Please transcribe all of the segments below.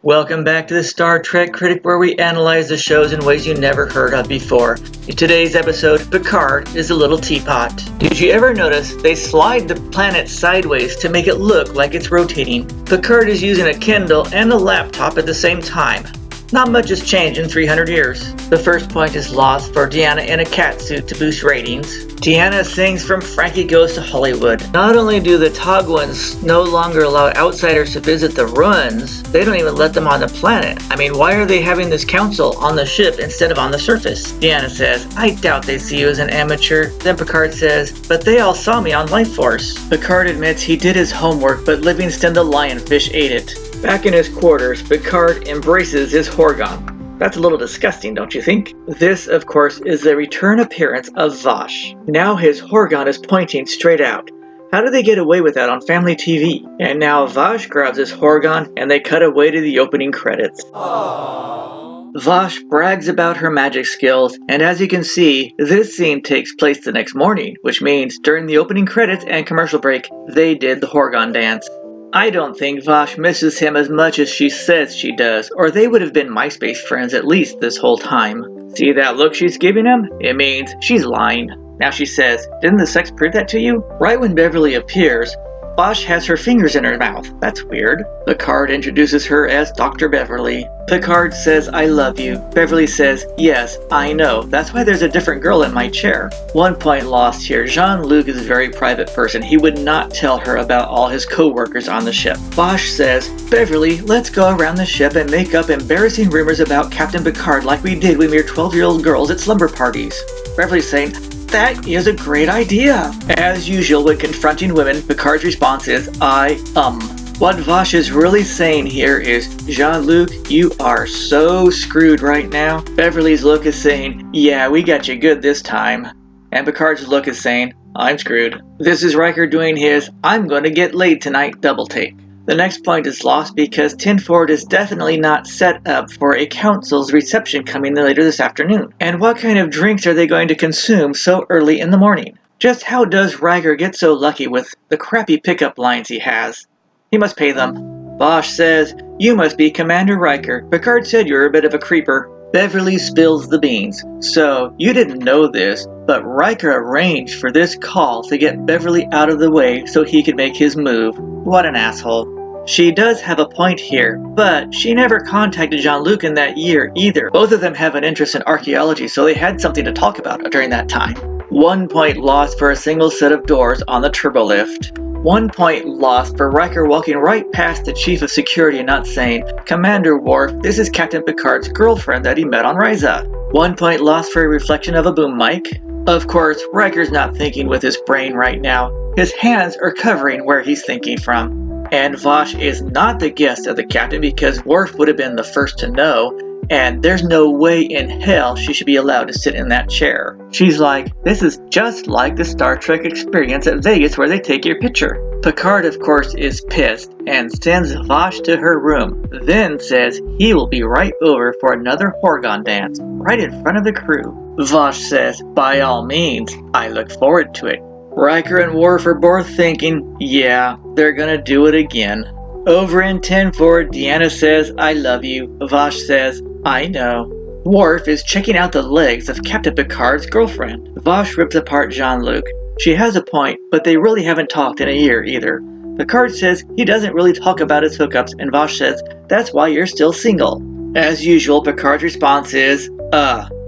Welcome back to the Star Trek Critic, where we analyze the shows in ways you never heard of before. In today's episode, Picard is a little teapot. Did you ever notice they slide the planet sideways to make it look like it's rotating? Picard is using a Kindle and a laptop at the same time. Not much has changed in 300 years. The first point is lost for Deanna in a catsuit to boost ratings. Deanna sings from Frankie Goes to Hollywood. Not only do the Togwans no longer allow outsiders to visit the ruins, they don't even let them on the planet. I mean, why are they having this council on the ship instead of on the surface? Deanna says, I doubt they see you as an amateur. Then Picard says, but they all saw me on Life Force. Picard admits he did his homework, but Livingston the lionfish ate it. Back in his quarters, Picard embraces his Horgon. That's a little disgusting, don't you think? This, of course, is the return appearance of Vash. Now his Horgon is pointing straight out. How did they get away with that on family TV? And now Vash grabs his Horgon and they cut away to the opening credits. Aww. Vash brags about her magic skills, and as you can see, this scene takes place the next morning, which means during the opening credits and commercial break, they did the Horgon dance. I don't think Vash misses him as much as she says she does, or they would have been MySpace friends at least this whole time. See that look she's giving him? It means she's lying. Now she says, didn't the sex prove that to you? Right when Beverly appears, Vash has her fingers in her mouth. That's weird. Picard introduces her as Dr. Beverly. Picard says, I love you. Beverly says, yes, I know. That's why there's a different girl in my chair. One point lost here. Jean-Luc is a very private person. He would not tell her about all his co-workers on the ship. Vash says, Beverly, let's go around the ship and make up embarrassing rumors about Captain Picard like we did when we were 12-year-old girls at slumber parties. Beverly's saying, that is a great idea. As usual when confronting women, Picard's response is, What Vash is really saying here is, Jean-Luc, you are so screwed right now. Beverly's look is saying, yeah, we got you good this time. And Picard's look is saying, I'm screwed. This is Riker doing his, I'm gonna get laid tonight double take. The next point is lost because Tinford is definitely not set up for a council's reception coming later this afternoon. And what kind of drinks are they going to consume so early in the morning? Just how does Riker get so lucky with the crappy pickup lines he has? He must pay them. Vash says, you must be Commander Riker. Picard said you're a bit of a creeper. Beverly spills the beans. So, you didn't know this, but Riker arranged for this call to get Beverly out of the way so he could make his move. What an asshole. She does have a point here, but she never contacted Jean-Luc in that year either. Both of them have an interest in archaeology, so they had something to talk about during that time. 1 point lost for a single set of doors on the turbolift. 1 point lost for Riker walking right past the chief of security and not saying, Commander Worf, this is Captain Picard's girlfriend that he met on Risa. 1 point lost for a reflection of a boom mic. Of course, Riker's not thinking with his brain right now. His hands are covering where he's thinking from. And Vash is not the guest of the captain because Worf would have been the first to know, and there's no way in hell she should be allowed to sit in that chair. She's like, this is just like the Star Trek experience at Vegas where they take your picture. Picard, of course, is pissed and sends Vash to her room, then says he will be right over for another Horgon dance, right in front of the crew. Vash says, by all means, I look forward to it. Riker and Worf are both thinking, yeah, they're gonna do it again. Over in 10-4, Deanna says, I love you. Vash says, I know. Worf is checking out the legs of Captain Picard's girlfriend. Vash rips apart Jean-Luc. She has a point, but they really haven't talked in a year either. Picard says he doesn't really talk about his hookups, and Vash says, that's why you're still single. As usual, Picard's response is,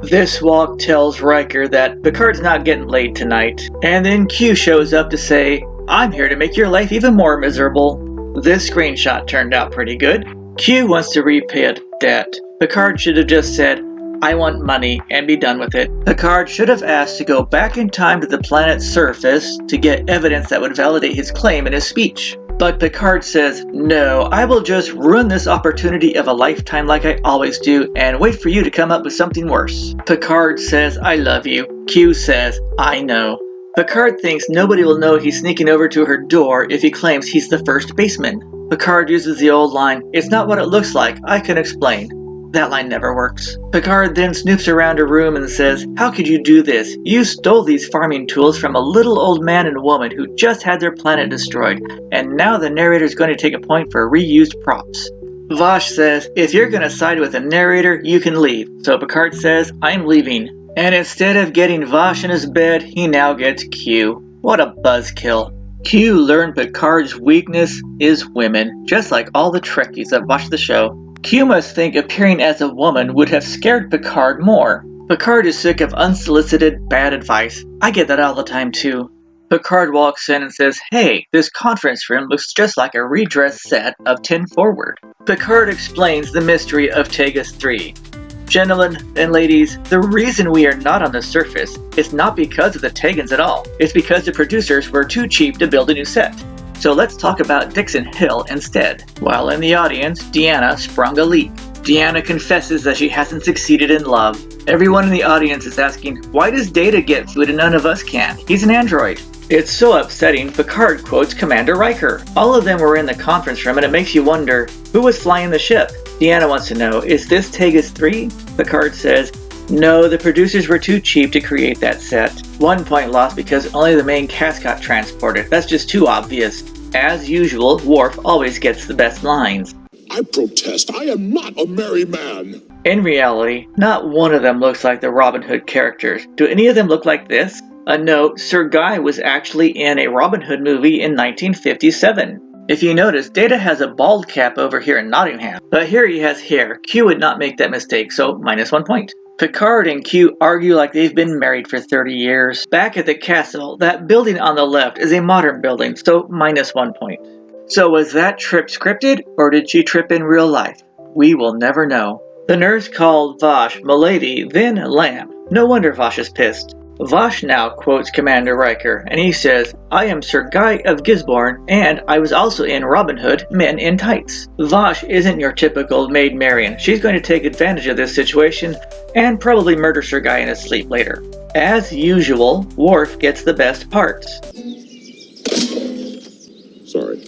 This walk tells Riker that Picard's not getting laid tonight. And then Q shows up to say, I'm here to make your life even more miserable. This screenshot turned out pretty good. Q wants to repay a debt. Picard should have just said, I want money, and be done with it. Picard should have asked to go back in time to the planet's surface to get evidence that would validate his claim in his speech. But Picard says, no, I will just ruin this opportunity of a lifetime like I always do and wait for you to come up with something worse. Picard says, I love you. Q says, I know. Picard thinks nobody will know he's sneaking over to her door if he claims he's the first baseman. Picard uses the old line, it's not what it looks like, I can explain. That line never works. Picard then snoops around her room and says, how could you do this? You stole these farming tools from a little old man and woman who just had their planet destroyed, and now the narrator's going to take a point for reused props. Vosh says, if you're gonna side with the narrator, you can leave. So Picard says, I'm leaving. And instead of getting Vosh in his bed, he now gets Q. What a buzzkill. Q learned Picard's weakness is women, just like all the Trekkies that watch the show. Q must think appearing as a woman would have scared Picard more. Picard is sick of unsolicited bad advice. I get that all the time too. Picard walks in and says, hey, this conference room looks just like a redressed set of 10 Forward. Picard explains the mystery of Tegus 3. Gentlemen and ladies, the reason we are not on the surface is not because of the Tegans at all. It's because the producers were too cheap to build a new set. So let's talk about Dixon Hill instead. While in the audience, Deanna sprung a leak. Deanna confesses that she hasn't succeeded in love. Everyone in the audience is asking, why does Data get food and none of us can? He's an android. It's so upsetting, Picard quotes Commander Riker. All of them were in the conference room and it makes you wonder, who was flying the ship? Deanna wants to know, is this Tegus 3? Picard says, no, the producers were too cheap to create that set. 1 point lost because only the main cast got transported. That's just too obvious. As usual, Worf always gets the best lines. I protest. I am not a merry man. In reality, not one of them looks like the Robin Hood characters. Do any of them look like this? A note, Sir Guy was actually in a Robin Hood movie in 1957. If you notice, Data has a bald cap over here in Nottingham, but here he has hair. Q would not make that mistake, so -1 point. Picard and Q argue like they've been married for 30 years. Back at the castle, that building on the left is a modern building, so -1 point. So was that trip scripted, or did she trip in real life? We will never know. The nurse called Vosh Milady, then Lamb. No wonder Vosh is pissed. Vosh now quotes Commander Riker, and he says, I am Sir Guy of Gisborne, and I was also in Robin Hood, Men in Tights. Vosh isn't your typical Maid Marian. She's going to take advantage of this situation, and probably murder Sir Guy in his sleep later. As usual, Worf gets the best parts. Sorry.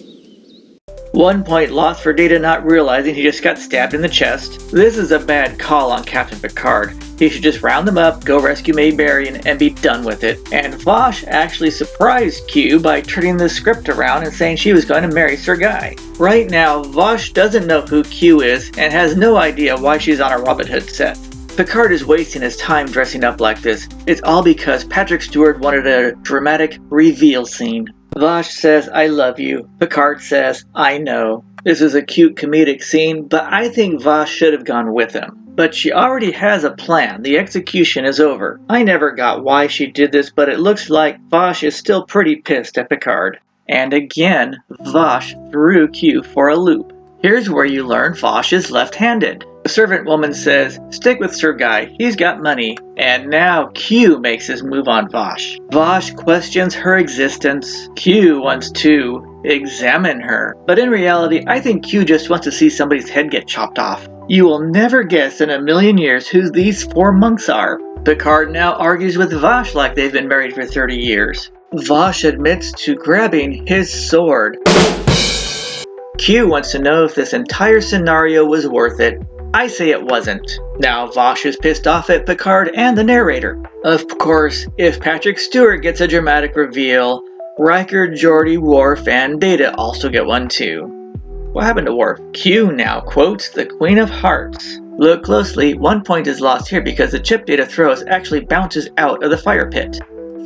1 point lost for Data not realizing he just got stabbed in the chest. This is a bad call on Captain Picard. He should just round them up, go rescue Maid Marian, and be done with it. And Vosh actually surprised Q by turning the script around and saying she was going to marry Sir Guy. Right now, Vosh doesn't know who Q is and has no idea why she's on a Robin Hood set. Picard is wasting his time dressing up like this. It's all because Patrick Stewart wanted a dramatic reveal scene. Vosh says, I love you. Picard says, I know. This is a cute comedic scene, but I think Vosh should have gone with him. But she already has a plan. The execution is over. I never got why she did this, but it looks like Vosh is still pretty pissed at Picard. And again, Vosh threw Q for a loop. Here's where you learn Vosh is left-handed. The servant woman says, stick with Sir Guy, he's got money. And now Q makes his move on Vosh. Vosh questions her existence. Q wants to examine her. But in reality, I think Q just wants to see somebody's head get chopped off. You will never guess in a million years who these 4 monks are. Picard now argues with Vosh like they've been married for 30 years. Vosh admits to grabbing his sword. Q wants to know if this entire scenario was worth it. I say it wasn't. Now Vosh is pissed off at Picard and the narrator. Of course, if Patrick Stewart gets a dramatic reveal, Riker, Geordi, Worf, and Data also get one too. What happened to Worf? Q now quotes the Queen of Hearts. Look closely, 1 point is lost here because the chip Data throws actually bounces out of the fire pit.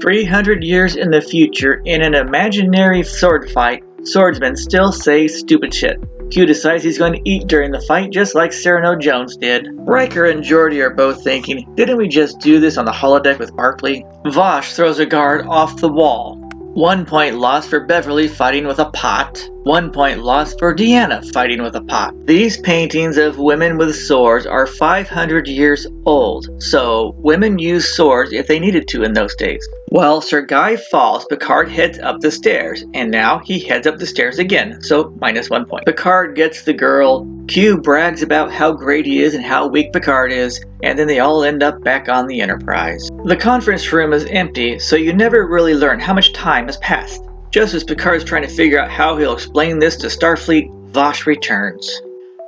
300 years in the future, in an imaginary sword fight, swordsmen still say stupid shit. Q decides he's going to eat during the fight just like Cyrano Jones did. Riker and Geordi are both thinking, didn't we just do this on the holodeck with Barclay? Vosh throws a guard off the wall. 1 point lost for Beverly fighting with a pot. 1 point lost for Deanna fighting with a pot. These paintings of women with swords are 500 years old, so women used swords if they needed to in those days. Well, Sir Guy falls, Picard heads up the stairs, and now he heads up the stairs again, so -1 point. Picard gets the girl, Q brags about how great he is and how weak Picard is, and then they all end up back on the Enterprise. The conference room is empty, so you never really learn how much time has passed. Just as Picard's trying to figure out how he'll explain this to Starfleet, Vosh returns.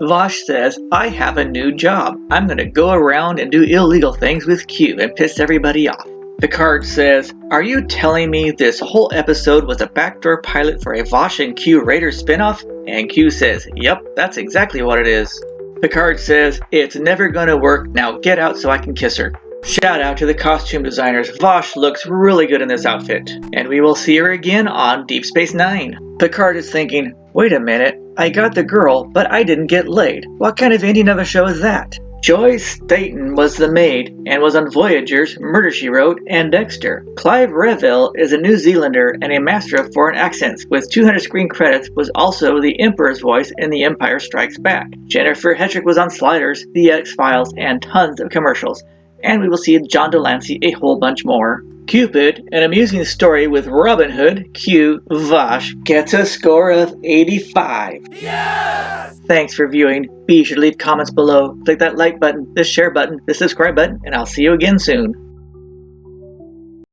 Vosh says, I have a new job. I'm going to go around and do illegal things with Q and piss everybody off. Picard says, "Are you telling me this whole episode was a backdoor pilot for a Vosh and Q Raiders spinoff?" And Q says, "Yep, that's exactly what it is." Picard says, "It's never gonna work, now get out so I can kiss her." Shout out to the costume designers. Vosh looks really good in this outfit. And we will see her again on Deep Space Nine. Picard is thinking, wait a minute, I got the girl, but I didn't get laid. What kind of ending of a show is that? Joy Staten was the maid and was on Voyager's Murder, She Wrote and Dexter. Clive Reville is a New Zealander and a master of foreign accents. With 200 screen credits, was also the Emperor's voice in The Empire Strikes Back. Jennifer Hetrick was on Sliders, The X-Files, and tons of commercials. And we will see John Delancey a whole bunch more. Cupid, an amusing story with Robin Hood, Q, Vosh, gets a score of 85. Yes! Thanks for viewing. Be sure to leave comments below, click that like button, the share button, the subscribe button, and I'll see you again soon.